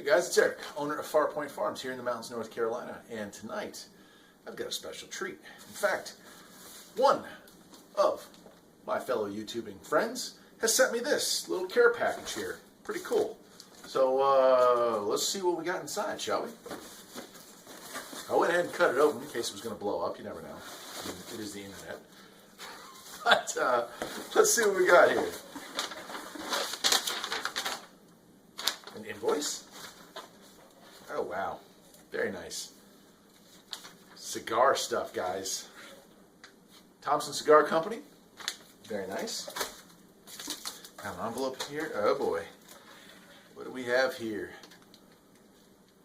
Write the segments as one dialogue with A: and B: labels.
A: Hey guys, it's Eric, owner of Farpoint Farms here in the mountains of North Carolina, and tonight I've got a special treat. In fact, one of my fellow YouTubing friends has sent me this little care package here. Pretty cool. So let's see what we got inside, shall we? I went ahead and cut it open in case it was going to blow up. You never know. I mean, it is the internet. But let's see what we got here. An invoice? Oh wow, very nice. Cigar stuff, guys. Thompson Cigar Company, very nice. Got an envelope here. Oh boy, what do we have here?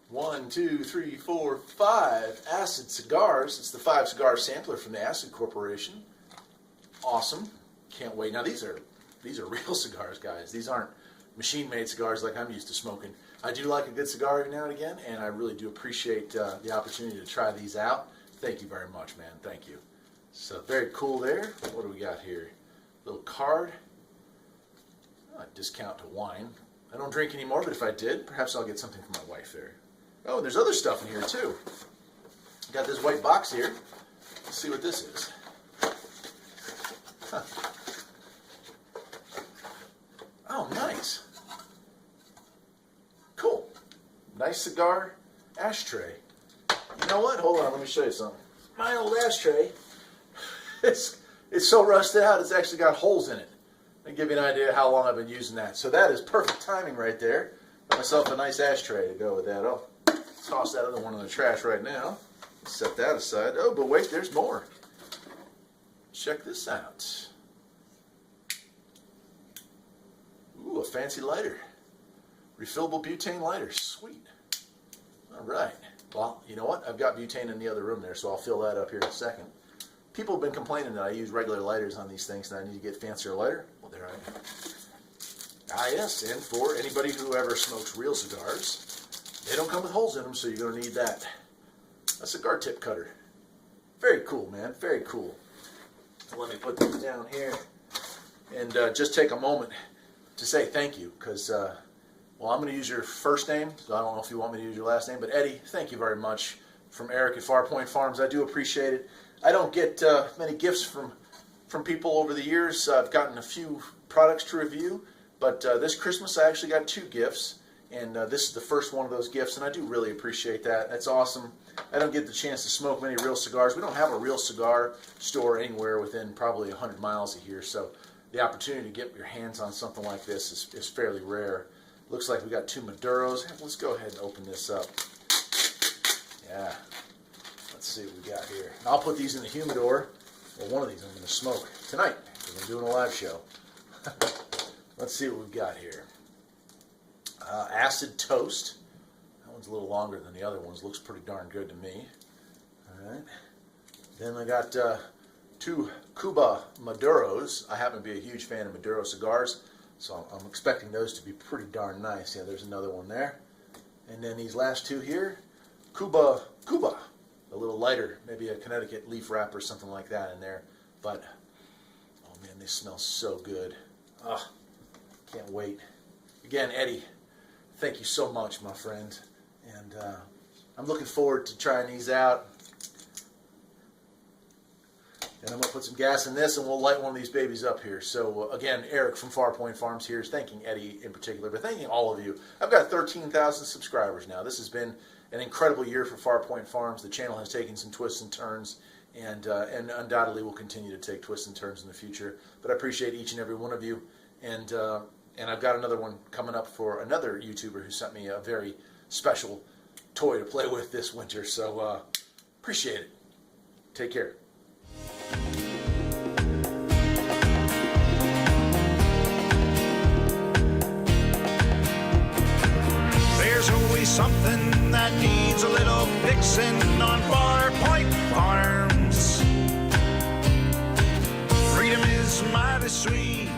A: 1, 2, 3, 4, 5 Acid cigars. It's the 5 cigar sampler from the Acid Corporation. Awesome. Can't wait. Now these are real cigars, guys. These aren't machine-made cigars like I'm used to smoking. I do like a good cigar every now and again, and I really do appreciate the opportunity to try these out. Thank you very much, man. Thank you. So very cool there. What do we got here? Little card. Oh, discount to wine. I don't drink anymore, but if I did, perhaps I'll get something for my wife there. Oh, and there's other stuff in here too. Got this white box here. Let's see what this is. Huh. Oh, nice. Cool. Nice cigar ashtray. You know what? Hold on, let me show you something. My old ashtray, it's so rusted out, it's actually got holes in it. I'll give you an idea how long I've been using that. So that is perfect timing right there. Got myself a nice ashtray to go with that. Oh, toss that other one in the trash right now. Set that aside. Oh, but wait, there's more. Check this out. Ooh, a fancy lighter. Refillable butane lighter. Sweet. All right. Well, you know what? I've got butane in the other room there, so I'll fill that up here in a second. People have been complaining that I use regular lighters on these things and I need to get fancier lighter. Well, there I am. Ah, yes, and for anybody who ever smokes real cigars, they don't come with holes in them, so you're going to need that. A cigar tip cutter. Very cool, man. Very cool. Let me put these down here and just take a moment to say thank you, because, well, I'm going to use your first name, so I don't know if you want me to use your last name, but Eddie, thank you very much from Eric at Farpoint Farms. I do appreciate it. I don't get many gifts from people over the years. I've gotten a few products to review, but this Christmas I actually got 2 gifts, and this is the first one of those gifts, and I do really appreciate that. That's awesome. I don't get the chance to smoke many real cigars. We don't have a real cigar store anywhere within probably 100 miles of here, so the opportunity to get your hands on something like this is fairly rare. Looks like we got 2 Maduros. Let's go ahead and open this up. Yeah. Let's see what we got here. I'll put these in the humidor. Well, one of these I'm going to smoke tonight because I'm doing a live show. Let's see what we've got here. Acid toast. That one's a little longer than the other ones. Looks pretty darn good to me. All right. Then I got 2 Cuba Maduros. I happen to be a huge fan of Maduro cigars, so I'm expecting those to be pretty darn nice. Yeah, there's another one there. And then these last 2 here, Cuba. A little lighter, maybe a Connecticut leaf wrap or something like that in there. But, oh man, they smell so good. Ah, can't wait. Again, Eddie, thank you so much, my friend. And I'm looking forward to trying these out. And I'm going to put some gas in this and we'll light one of these babies up here. So again, Eric from Farpoint Farms here is thanking Eddie in particular, but thanking all of you. I've got 13,000 subscribers now. This has been an incredible year for Farpoint Farms. The channel has taken some twists and turns and undoubtedly will continue to take twists and turns in the future. But I appreciate each and every one of you. And I've got another one coming up for another YouTuber who sent me a very special toy to play with this winter. So appreciate it. Take care.
B: There's always something that needs a little fixing on Farpoint Farms. Freedom is mighty sweet.